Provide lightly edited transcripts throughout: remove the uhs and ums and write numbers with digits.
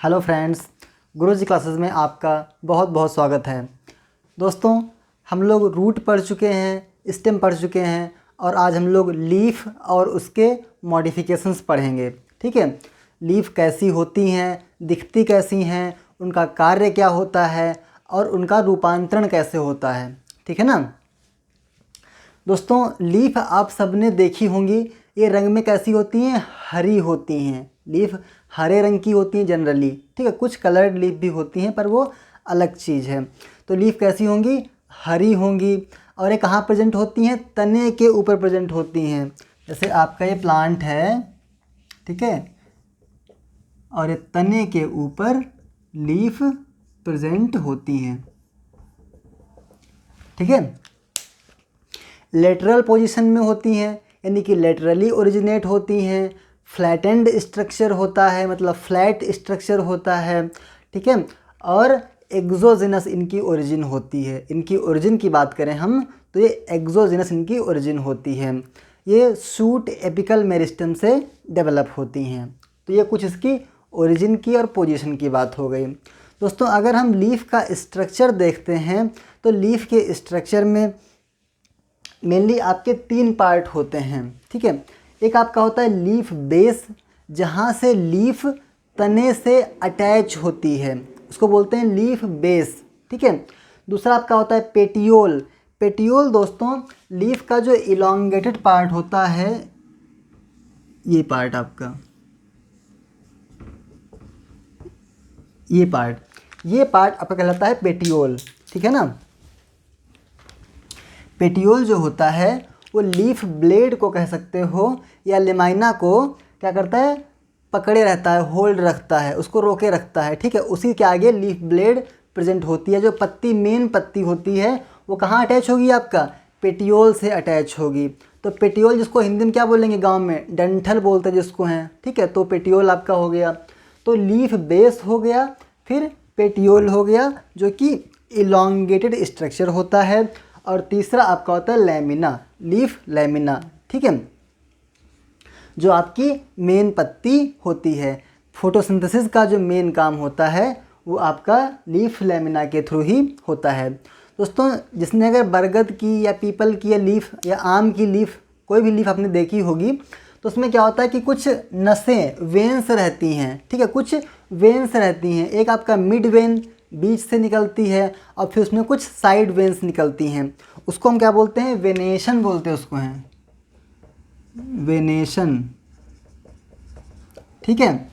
Hello friends, गुरुजी classes में आपका बहुत बहुत स्वागत है। दोस्तों, हम लोग रूट पढ़ चुके हैं, स्टेम पढ़ चुके हैं और आज हम लोग लीफ और उसके मॉडिफिकेशंस पढ़ेंगे। ठीक है, लीफ कैसी होती हैं, दिखती कैसी हैं, उनका कार्य क्या होता है और उनका रूपांतरण कैसे होता है। ठीक है ना दोस्तों, लीफ आप सबने देखी होंगी। ये रंग में कैसी होती हैं? हरी होती हैं। लीफ हरे रंग की होती हैं जनरली। ठीक है, कुछ कलर्ड लीफ भी होती हैं पर वो अलग चीज़ है। तो लीफ कैसी होंगी? हरी होंगी। और ये कहाँ प्रेजेंट होती हैं? तने के ऊपर प्रेजेंट होती हैं। जैसे आपका ये प्लांट है, ठीक है, और ये तने के ऊपर लीफ प्रेजेंट होती हैं। ठीक है, लेटरल पोजीशन में होती हैं, यानी कि लेटरली ओरिजिनेट होती हैं। फ्लैटेंड स्ट्रक्चर होता है, मतलब फ्लैट स्ट्रक्चर होता है। ठीक है, और एक्सोजेनस इनकी ओरिजिन होती है। इनकी ओरिजिन की बात करें हम तो ये एक्सोजेनस इनकी ओरिजिन होती है। ये शूट एपिकल मेरिस्टम से डेवलप होती हैं। तो ये कुछ इसकी ओरिजिन की और पोजीशन की बात हो गई। दोस्तों, अगर हम लीफ का स्ट्रक्चर देखते हैं तो लीफ के स्ट्रक्चर में मेनली आपके 3 पार्ट होते हैं। ठीक है, एक आपका होता है लीफ बेस, जहाँ से लीफ तने से अटैच होती है, उसको बोलते हैं लीफ बेस। ठीक है, दूसरा आपका होता है पेटियोल। पेटियोल दोस्तों लीफ का जो इलॉन्गेटेड पार्ट होता है, ये पार्ट आपका, ये पार्ट आपका कहलाता है पेटियोल। ठीक है ना, पेटियोल जो होता है वो लीफ ब्लेड को कह सकते हो या लेमाइना को क्या करता है? पकड़े रहता है, होल्ड रखता है, उसको रोके रखता है। ठीक है, उसी के आगे लीफ ब्लेड प्रेजेंट होती है। जो पत्ती, मेन पत्ती होती है, वो कहाँ अटैच होगी? आपका पेटियोल से अटैच होगी। तो पेटियोल, जिसको हिंदी में क्या बोलेंगे, गांव में डंठल बोलते हैं जिसको हैं। ठीक है, तो पेटियोल आपका हो गया। तो लीफ बेस हो गया, फिर पेटियोल हो गया जो कि इलॉन्गेटेड स्ट्रक्चर होता है, और तीसरा आपका होता है लैमिना, लीफ लैमिना। ठीक है, जो आपकी मेन पत्ती होती है। फोटोसिंथेसिस का जो मेन काम होता है वो आपका लीफ लैमिना के थ्रू ही होता है। दोस्तों, जिसने अगर बरगद की या पीपल की या लीफ या आम की लीफ, कोई भी लीफ आपने देखी होगी, तो उसमें क्या होता है कि कुछ नसें, वेन्स रहती हैं। ठीक है, कुछ वेन्स रहती हैं। एक आपका मिड वेन बीच से निकलती है और फिर उसमें कुछ साइड वेन्स निकलती हैं। उसको हम क्या बोलते हैं? वेनेशन बोलते हैं उसको, हैं वेनेशन। ठीक है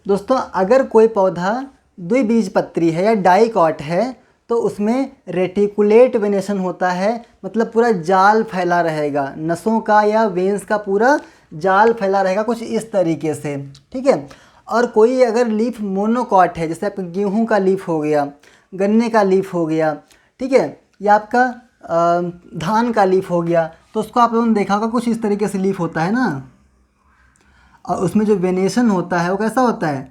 दोस्तों, अगर कोई पौधा द्विबीजपत्री है या डाइकॉट है तो उसमें रेटिकुलेट वेनेशन होता है, मतलब पूरा जाल फैला रहेगा, नसों का या वेन्स का पूरा जाल फैला रहेगा कुछ इस तरीके से। ठीक है, और कोई अगर लीफ मोनोकॉट है, जैसे आपका गेहूं का लीफ हो गया, गन्ने का लीफ हो गया, ठीक है, या आपका धान का लीफ हो गया, तो उसको आप लोगों ने देखा होगा कुछ इस तरीके से लीफ होता है ना। और उसमें जो वेनेशन होता है वो कैसा होता है?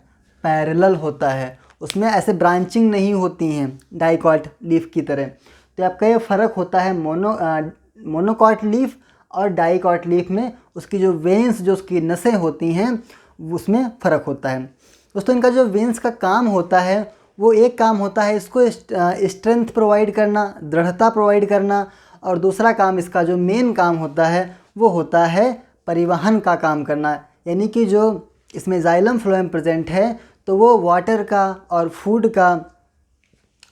पैरेलल होता है। उसमें ऐसे ब्रांचिंग नहीं होती हैं डाइकॉट लीफ की तरह। तो आपका ये फ़र्क होता है मोनोकॉट लीफ और डाइकॉट लीफ में। उसकी जो वेन्स, जो उसकी नसें होती हैं, उसमें फ़र्क होता है। दोस्तों, इनका जो वेन्स का काम होता है वो एक काम होता है इसको स्ट्रेंथ प्रोवाइड करना, दृढ़ता प्रोवाइड करना, और दूसरा काम, इसका जो मेन काम होता है वो होता है परिवहन का काम करना। यानी कि जो इसमें जाइलम फ्लोएम प्रेजेंट है तो वो वाटर का और फूड का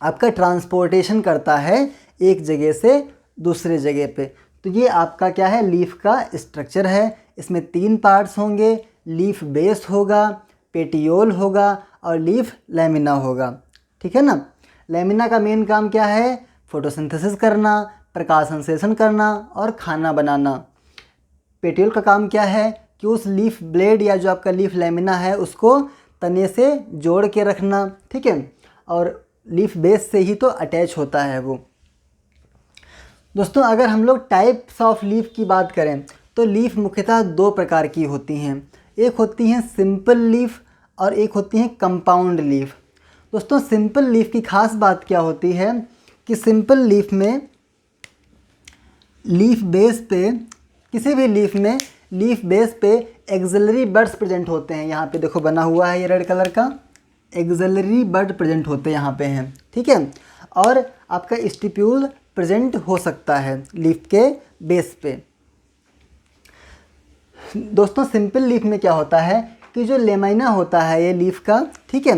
आपका ट्रांसपोर्टेशन करता है एक जगह से दूसरे जगह पे। तो ये आपका क्या है? लीफ का स्ट्रक्चर है। इसमें 3 पार्ट्स होंगे, लीफ बेस होगा, पेटियोल होगा और लीफ लैमिना होगा। ठीक है ना, लैमिना का मेन काम क्या है? फोटोसिंथेसिस करना, प्रकाश संश्लेषण करना और खाना बनाना। पेटियोल का काम क्या है कि उस लीफ ब्लेड या जो आपका लीफ लैमिना है उसको तने से जोड़ के रखना। ठीक है, और लीफ बेस से ही तो अटैच होता है वो। दोस्तों, अगर हम लोग टाइप्स ऑफ लीफ की बात करें तो लीफ मुख्यतः 2 प्रकार की होती हैं। एक होती हैं सिंपल लीफ और एक होती हैं कंपाउंड लीफ। दोस्तों, सिंपल लीफ की खास बात क्या होती है कि सिंपल लीफ में लीफ बेस पे, किसी भी लीफ में लीफ बेस पे एक्सिलरी बड्स प्रेजेंट होते हैं। यहाँ पे देखो बना हुआ है ये रेड कलर का, एक्सिलरी बड प्रेजेंट होते हैं यहाँ पे हैं, ठीक है। और आपका स्टिप्यूल प्रेजेंट हो सकता है लीफ के बेस पे। दोस्तों सिंपल लीफ में क्या होता है कि जो लेमाइना होता है ये लीफ का, ठीक है,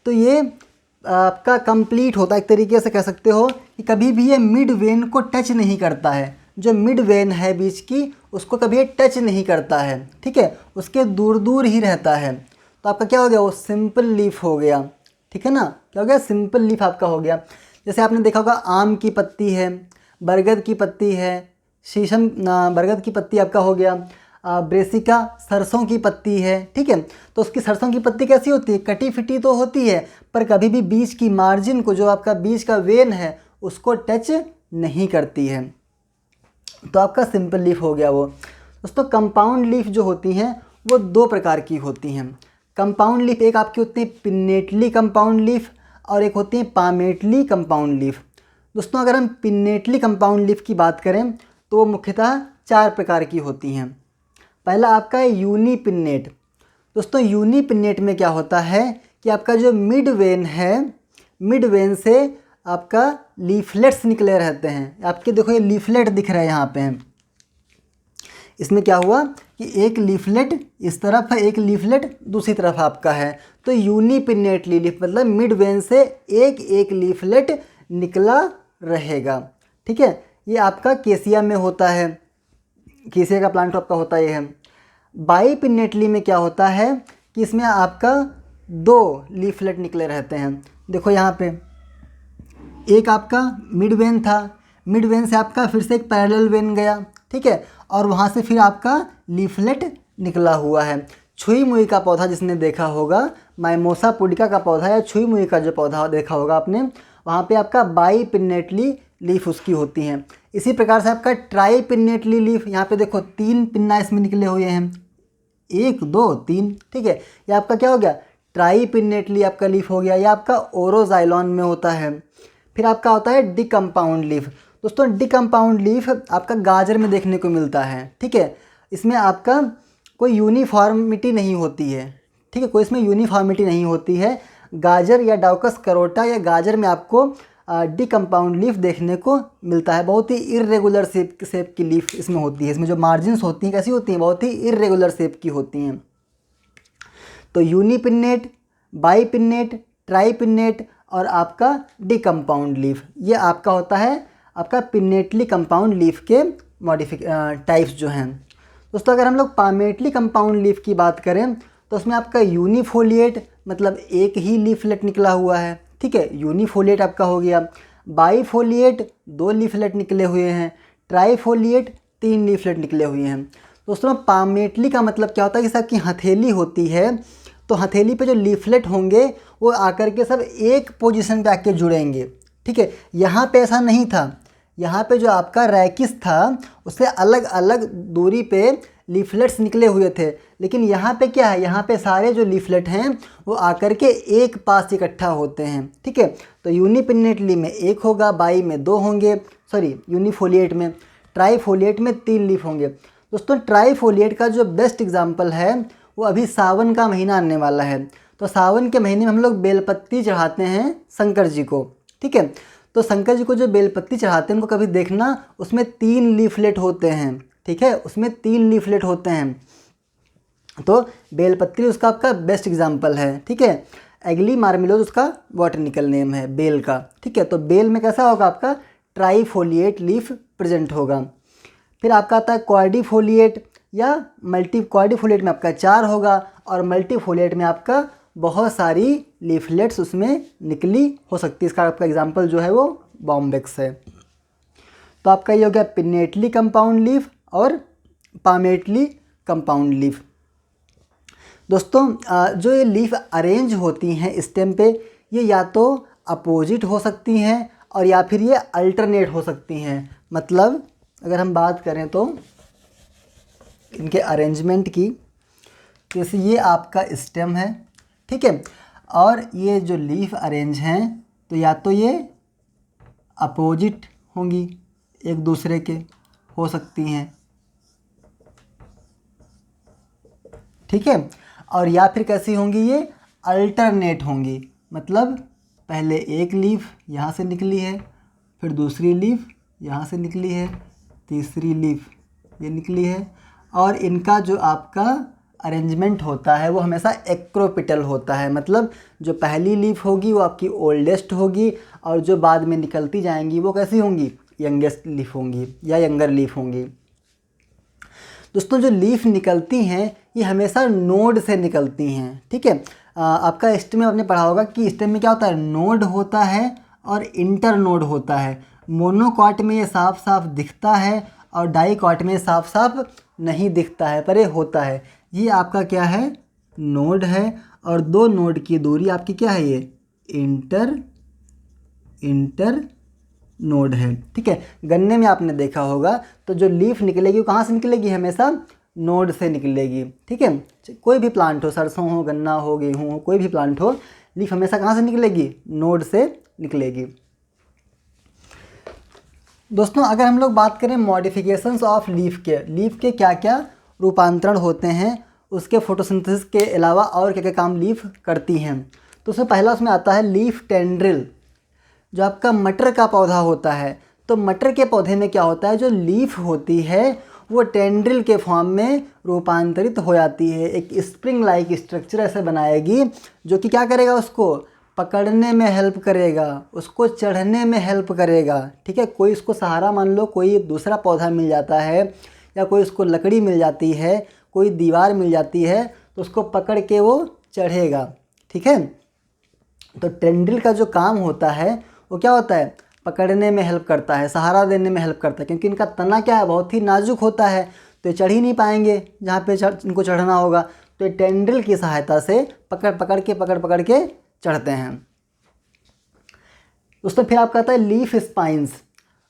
तो ये आपका कंप्लीट होता है, एक तरीके से कह सकते हो कि कभी भी ये मिड वेन को टच नहीं करता है। जो मिड वेन है बीच की उसको कभी ये टच नहीं करता है, ठीक है, उसके दूर दूर ही रहता है। तो आपका क्या हो गया, वो सिंपल लीफ हो गया, ठीक है ना, क्या हो गया, सिंपल लीफ आपका हो गया। जैसे आपने देखा होगा आम की पत्ती है, बरगद की पत्ती है, शीशम बरगद की पत्ती आपका हो गया, ब्रेसिका सरसों की पत्ती है, ठीक है। तो उसकी सरसों की पत्ती कैसी होती है, कटी फिटी तो होती है, पर कभी भी बीच की मार्जिन को, जो आपका बीच का वेन है, उसको टच नहीं करती है। तो आपका सिंपल लीफ हो गया वो। दोस्तों कंपाउंड लीफ जो होती हैं वो दो प्रकार की होती हैं। कंपाउंड लीफ एक आपकी होती है पिन्नेटली कंपाउंड लीफ और एक होती है पामेटली कंपाउंड लीफ। दोस्तों अगर हम पिन्नेटली कंपाउंड लीफ की बात करें तो वो मुख्यतः 4 प्रकार की होती हैं। पहला आपका है यूनिपिन्नेट। दोस्तों यूनिपिन्नेट में क्या होता है कि आपका जो मिड वेन है, मिड वेन से आपका लीफलेट्स निकले रहते हैं। आपके देखो ये लीफलेट दिख रहा है यहाँ पे, इसमें क्या हुआ कि एक लीफलेट इस तरफ है, एक लीफलेट दूसरी तरफ आपका है। तो यूनिपिन्नेटली लीफ मतलब मिड वेन से एक एक लीफलेट निकला रहेगा, ठीक है। ये आपका केसिया में होता है, केसिया का प्लांट आपका होता ये है। बाईपिन्नेटली में क्या होता है कि इसमें आपका 2 लीफलेट निकले रहते हैं। देखो यहाँ पे एक आपका मिड वेन था, मिड वेन से आपका फिर से एक पैरेलल वेन गया, ठीक है, और वहाँ से फिर आपका लीफलेट निकला हुआ है। छुई मुई का पौधा जिसने देखा होगा, माइमोसा पुडिका का पौधा या छुई मुई का जो पौधा देखा होगा आपने, वहाँ पे आपका बाईपिन्नेटली लीफ उसकी होती हैं। इसी प्रकार से आपका ट्राईपिन्नेटली लीफ, यहाँ पे देखो 3 पिन्ना इसमें निकले हुए हैं, 1 2 3, ठीक है। ये आपका क्या हो गया, ट्राईपिन्नेटली आपका लीफ हो गया। या आपका ओरोजाइलॉन में होता है। फिर आपका होता है डिकम्पाउंड लीफ। दोस्तों डिकम्पाउंड लीफ आपका गाजर में देखने को मिलता है, ठीक है। इसमें आपका कोई यूनिफॉर्मिटी नहीं होती है, ठीक है, कोई इसमें यूनिफॉर्मिटी नहीं होती है। गाजर या डाउकस करोटा या गाजर में आपको डिकम्पाउंड लीफ देखने को मिलता है। बहुत ही इर्रेगुलर शेप की लीफ इसमें होती है। इसमें जो मार्जिन्स होती हैं कैसी होती हैं, बहुत ही इर्रेगुलर शेप की होती हैं। तो यूनिपिन्नेट, बाईपिन्नेट, ट्राईपिन्नेट और आपका डिकम्पाउंड लीफ, ये आपका होता है आपका पिन्नेटली कंपाउंड लीफ के टाइप्स जो हैं। दोस्तों अगर हम लोग पामेटली कंपाउंड लीफ की बात करें तो उसमें आपका यूनिफोलिएट मतलब एक ही लीफलेट निकला हुआ है, ठीक है, यूनिफोलिएट आपका हो गया। बाईफोलिएट 2 लीफलेट निकले हुए हैं, ट्राईफोलिएट 3 लीफलेट निकले हुए हैं। दोस्तों पामेटली का मतलब क्या होता है कि सब की हथेली होती है, तो हथेली पे जो लीफलेट होंगे वो आकर के सब एक पोजीशन पे आके जुड़ेंगे, ठीक है। यहाँ पे ऐसा नहीं था, यहाँ पे जो आपका रैकिस था उससे अलग अलग दूरी पे लीफलेट्स निकले हुए थे। लेकिन यहाँ पे क्या है, यहाँ पे सारे जो लीफलेट हैं वो आकर के एक पास इकट्ठा होते हैं, ठीक है। तो यूनिपिन्नेटली में 1 होगा, बाई में 2 होंगे, सॉरी यूनिफोलिएट में, ट्राईफोलिएट में 3 लीफ होंगे। दोस्तों ट्राईफोलिएट का जो बेस्ट एग्जाम्पल है वो अभी सावन का महीना आने वाला है। तो सावन के महीने में हम लोग बेलपत्ती चढ़ाते हैं शंकर जी को, ठीक है। तो शंकर जी को जो बेलपत्ती चढ़ाते हैं उनको कभी देखना, उसमें 3 लीफलेट होते हैं, ठीक है, उसमें 3 लीफलेट होते हैं। तो बेलपत्ती उसका आपका बेस्ट एग्जाम्पल है, ठीक है। एगली मार्मिलोज उसका बॉटनिकल नेम है बेल का, ठीक है। तो बेल में कैसा होगा आपका ट्राईफोलिएट लीफ प्रेजेंट होगा। फिर आपका आता है क्वाड्रीफोलिएट या क्वाड्रीफोलिएट में आपका 4 होगा और मल्टीफोलिएट में आपका बहुत सारी लीफलेट्स उसमें निकली हो सकती है। इसका आपका एग्जांपल जो है वो बॉम्बेक्स है। तो आपका ये हो गया पिन्नेटली कंपाउंड लीफ और पामेटली कंपाउंड लीफ। दोस्तों जो ये लीफ अरेंज होती हैं स्टेम पे, ये या तो अपोजिट हो सकती हैं और या फिर ये अल्टरनेट हो सकती हैं। मतलब अगर हम बात करें तो इनके अरेंजमेंट की, जैसे ये आपका स्टेम है, ठीक है, और ये जो लीफ अरेंज हैं तो या तो ये अपोजिट होंगी एक दूसरे के, हो सकती हैं, ठीक है। और या फिर कैसी होंगी ये, अल्टरनेट होंगी, मतलब पहले एक लीफ यहाँ से निकली है, फिर दूसरी लीफ यहाँ से निकली है, तीसरी लीफ ये निकली है, और इनका जो आपका अरेंजमेंट होता है वो हमेशा एक्रोपिटल होता है, मतलब जो पहली लीफ होगी वो आपकी ओल्डेस्ट होगी, और जो बाद में निकलती जाएंगी वो कैसी होंगी, यंगेस्ट लीफ होंगी या यंगर लीफ होंगी। दोस्तों जो लीफ निकलती हैं ये हमेशा नोड से निकलती हैं, ठीक है। आपका स्टेम में आपने पढ़ा होगा कि स्टेम में क्या होता है, नोड होता है और इंटर नोड होता है। मोनोकॉट में ये साफ साफ दिखता है और डाइकॉट में साफ साफ नहीं दिखता है, पर ये होता है। ये आपका क्या है, नोड है, और दो नोड की दूरी आपकी क्या है, ये इंटर नोड है, ठीक है। गन्ने में आपने देखा होगा तो जो लीफ निकलेगी वो कहाँ से निकलेगी, हमेशा नोड से निकलेगी, ठीक है। कोई भी प्लांट हो, सरसों हो, गन्ना हो, गेहूँ हो, कोई भी प्लांट हो, लीफ हमेशा कहाँ से निकलेगी, नोड से निकलेगी। दोस्तों अगर हम लोग बात करें मॉडिफिकेशंस ऑफ लीफ के क्या क्या रूपांतरण होते हैं, उसके फोटोसिंथेसिस के अलावा और क्या क्या काम लीफ करती हैं, तो उसमें पहला उसमें आता है लीफ टेंड्रिल। जो आपका मटर का पौधा होता है, तो मटर के पौधे में क्या होता है, जो लीफ होती है वो टेंड्रिल के फॉर्म में रूपांतरित हो जाती है, एक स्प्रिंग लाइक स्ट्रक्चर ऐसे बनाएगी जो कि क्या करेगा, उसको पकड़ने में हेल्प करेगा, उसको चढ़ने में हेल्प करेगा, ठीक है। कोई इसको सहारा मान लो, कोई दूसरा पौधा मिल जाता है या कोई उसको लकड़ी मिल जाती है, कोई दीवार मिल जाती है, तो उसको पकड़ के वो चढ़ेगा, ठीक है। तो टेंड्रिल का जो काम होता है वो क्या होता है, पकड़ने में हेल्प करता है, सहारा देने में हेल्प करता है, क्योंकि इनका तना क्या है, बहुत ही नाजुक होता है, तो ये चढ़ ही नहीं पाएंगे जहाँ पे इनको चढ़ना होगा, तो ये टेंड्रिल की सहायता से पकड़ के चढ़ते हैं। दोस्तों फिर आपका आता है लीफ स्पाइंस।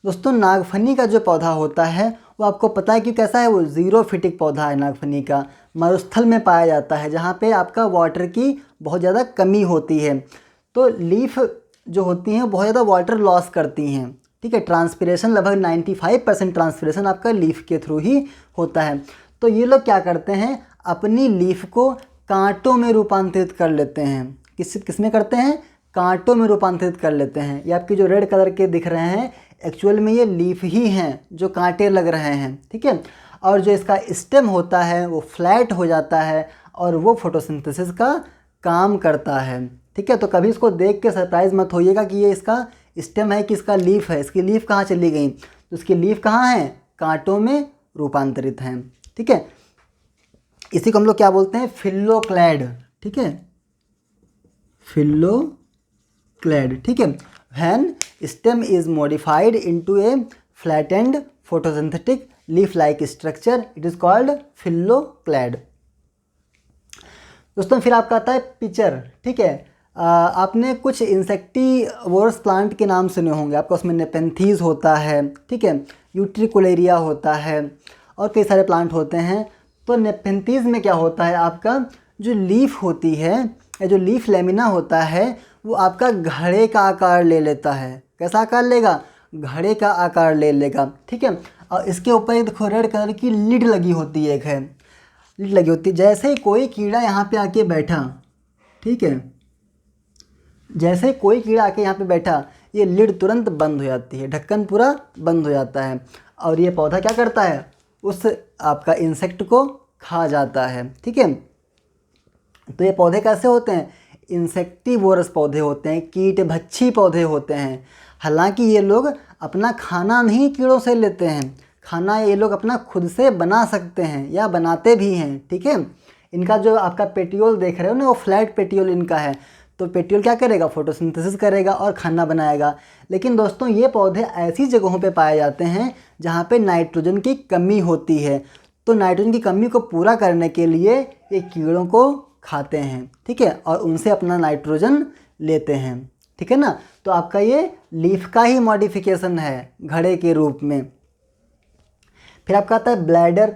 दोस्तों नागफनी का जो पौधा होता है वो आपको पता है कि कैसा है, वो ज़ीरोफिटिक पौधा है नागफनी का, मरुस्थल में पाया जाता है जहाँ पे आपका वाटर की बहुत ज़्यादा कमी होती है, तो लीफ जो होती हैं बहुत ज़्यादा वाटर लॉस करती हैं, ठीक है। ट्रांसपिरेशन लगभग 95% ट्रांसपिरेशन आपका लीफ के थ्रू ही होता है। तो ये लोग क्या करते हैं, अपनी लीफ को कांटों में रूपांतरित कर लेते हैं। किस में करते हैं, कांटों में रूपांतरित कर लेते हैं। ये आपकी जो रेड कलर के दिख रहे हैं एक्चुअल में ये लीफ ही हैं जो कांटे लग रहे हैं, ठीक है। और जो इसका स्टेम होता है वो फ्लैट हो जाता है और वो फोटोसिंथेसिस का काम करता है, ठीक है। तो कभी इसको देख के सरप्राइज मत होइएगा कि ये इसका स्टेम है कि इसका लीफ है, इसकी लीफ कहाँ चली गई, तो इसकी लीफ कहाँ है, कांटों में रूपांतरित हैं, ठीक है। इसी को हम लोग क्या बोलते हैं, फिल्लोक्लैड, ठीक है, फिल्लोक्लैड, ठीक है। When stem is modified into a flattened photosynthetic leaf like structure, it is called phylloclade. दोस्तों फिर आपका आता है पिचर, ठीक है। आपने कुछ इंसेक्टिवोरस प्लांट के नाम सुने होंगे, आपका उसमें नेपेंथीज होता है, ठीक है, यूट्रिकुलेरिया होता है और कई सारे प्लांट होते हैं। तो नेपेंथीज में क्या होता है, आपका जो लीफ होती है या जो लीफ लेमिना होता है वो आपका घड़े का आकार ले लेता है। कैसा आकार लेगा, घड़े का आकार ले लेगा, ठीक है। और इसके ऊपर एक देखो रेड कलर की लिड लगी होती है, एक है लिड लगी होती है। जैसे ही कोई कीड़ा यहाँ पे आके बैठा, ठीक है, जैसे ही कोई कीड़ा आके यहाँ पे बैठा ये लिड तुरंत बंद हो जाती है, ढक्कन पूरा बंद हो जाता है और ये पौधा क्या करता है, उस आपका इंसेक्ट को खा जाता है, ठीक है। तो ये पौधे कैसे होते हैं, इंसेक्टिवोरस पौधे होते हैं, कीट भक्षी पौधे होते हैं। हालांकि ये लोग अपना खाना नहीं कीड़ों से लेते हैं, खाना ये लोग अपना खुद से बना सकते हैं या बनाते भी हैं, ठीक है। इनका जो आपका पेटियोल देख रहे हो ना वो फ्लैट पेटियोल इनका है, तो पेटियोल क्या करेगा, फोटोसिंथेसिस करेगा और खाना बनाएगा। लेकिन दोस्तों ये पौधे ऐसी जगहों पे पाए जाते हैं जहाँ पे नाइट्रोजन की कमी होती है, तो नाइट्रोजन की कमी को पूरा करने के लिए ये कीड़ों को खाते हैं, ठीक है, और उनसे अपना नाइट्रोजन लेते हैं, ठीक है ना। तो आपका ये लीफ का ही मॉडिफिकेशन है घड़े के रूप में। फिर आपका आता है ब्लैडर।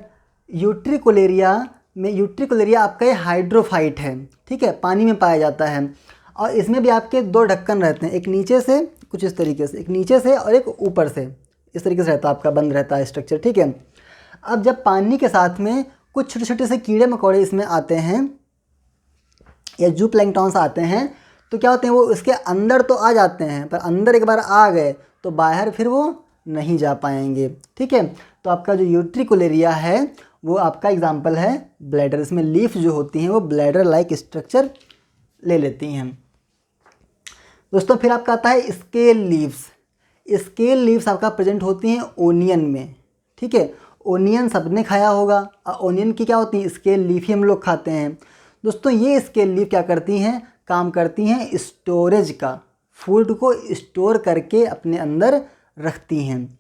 यूट्रिकुलेरिया में, यूट्रिकुलेरिया आपका ये हाइड्रोफाइट है, ठीक है, पानी में पाया जाता है और इसमें भी आपके दो ढक्कन रहते हैं, एक नीचे से कुछ इस तरीके से, एक नीचे से और एक ऊपर से, इस तरीके से रहता है आपका, बंद रहता है स्ट्रक्चर, ठीक है। अब जब पानी के साथ में कुछ छोटे छोटे से कीड़े मकोड़े इसमें आते हैं या जू प्लैंक्टॉन्स आते हैं, तो क्या होते हैं, वो उसके अंदर तो आ जाते हैं, पर अंदर एक बार आ गए तो बाहर फिर वो नहीं जा पाएंगे। ठीक है, तो आपका जो यूट्रिकुलेरिया है वो आपका एग्जाम्पल है ब्लैडर। इसमें लीफ जो होती हैं वो ब्लैडर लाइक स्ट्रक्चर ले लेती हैं। दोस्तों फिर आपका आता है स्केल लीव्स। स्केल लीव्स आपका प्रेजेंट होती हैं ओनियन में। ठीक है, ओनियन सबने खाया होगा, ओनियन की क्या होती है, स्केल लीफ ही हम लोग खाते हैं। दोस्तों ये स्केल लीफ क्या करती हैं, काम करती हैं स्टोरेज का, फूड को स्टोर करके अपने अंदर रखती हैं।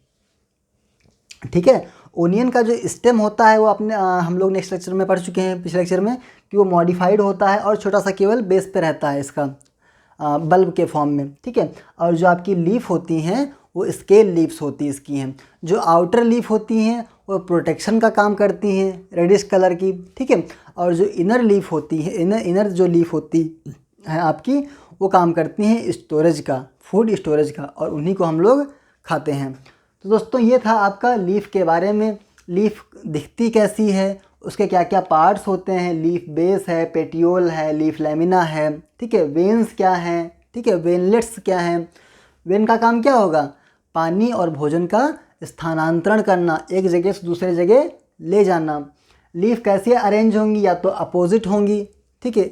ठीक है, ओनियन का जो स्टेम होता है वो अपने हम लोग नेक्स्ट लेक्चर में पढ़ चुके हैं, पिछले लेक्चर में, कि वो मॉडिफाइड होता है और छोटा सा केवल बेस पे रहता है इसका बल्ब के फॉर्म में। ठीक है, और जो आपकी लीफ होती हैं वो स्केल लीव्स होती इसकी हैं। जो आउटर लीफ होती हैं वो प्रोटेक्शन का काम करती हैं, रेडिश कलर की। ठीक है, और जो इनर लीफ होती है, इनर जो लीफ होती है आपकी, वो काम करती हैं स्टोरेज का, फूड स्टोरेज का, और उन्हीं को हम लोग खाते हैं। तो दोस्तों ये था आपका लीफ के बारे में। लीफ दिखती कैसी है, उसके क्या क्या पार्ट्स होते हैं, लीफ बेस है, पेटियोल है, लीफ लैमिना है। ठीक है, वेन्स क्या हैं, ठीक है, वेनलेट्स क्या हैं। वेन का काम क्या होगा, पानी और भोजन का स्थानांतरण करना, एक जगह से दूसरे जगह ले जाना। लीफ कैसे अरेंज होंगी, या तो अपोजिट होंगी, ठीक है,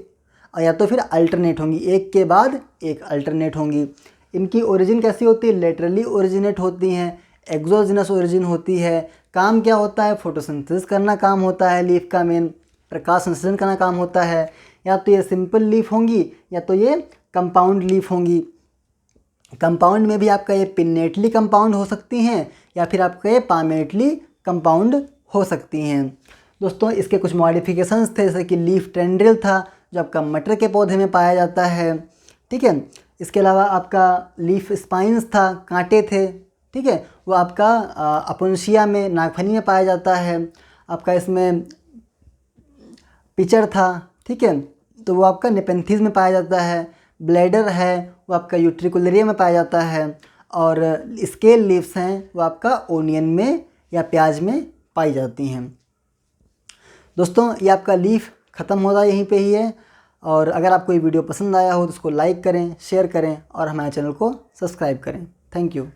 और या तो फिर अल्टरनेट होंगी, एक के बाद एक अल्टरनेट होंगी। इनकी ओरिजिन कैसी होती है, लेटरली ओरिजिनेट होती हैं, एक्सोजिनस ओरिजिन होती है। काम क्या होता है, फोटोसिंथेसिस करना काम होता है लीफ का, मेन प्रकाश संश्लेषण करना काम होता है। या तो ये सिंपल लीफ होंगी या तो ये कंपाउंड लीफ होंगी। कंपाउंड में भी आपका ये पिन्नेटली कंपाउंड हो सकती हैं या फिर आपका ये पामेटली कंपाउंड हो सकती हैं। दोस्तों इसके कुछ मॉडिफिकेशंस थे, जैसे कि लीफ टेंड्रिल था जो आपका मटर के पौधे में पाया जाता है। ठीक है, इसके अलावा आपका लीफ स्पाइंस था, कांटे थे। ठीक है, वो आपका अपुंसिया में, नागफनी में पाया जाता है। आपका इसमें पिचर था, ठीक है, तो वो आपका नेपेंथीज में पाया जाता है। ब्लैडर है वो आपका यूट्रिकुलेरिया में पाया जाता है। और स्केल लीव्स हैं वो आपका ओनियन में या प्याज में पाई जाती हैं। दोस्तों ये आपका लीफ ख़त्म होता यहीं पे ही है। और अगर आपको ये वीडियो पसंद आया हो तो उसको लाइक करें, शेयर करें और हमारे चैनल को सब्सक्राइब करें। Thank you.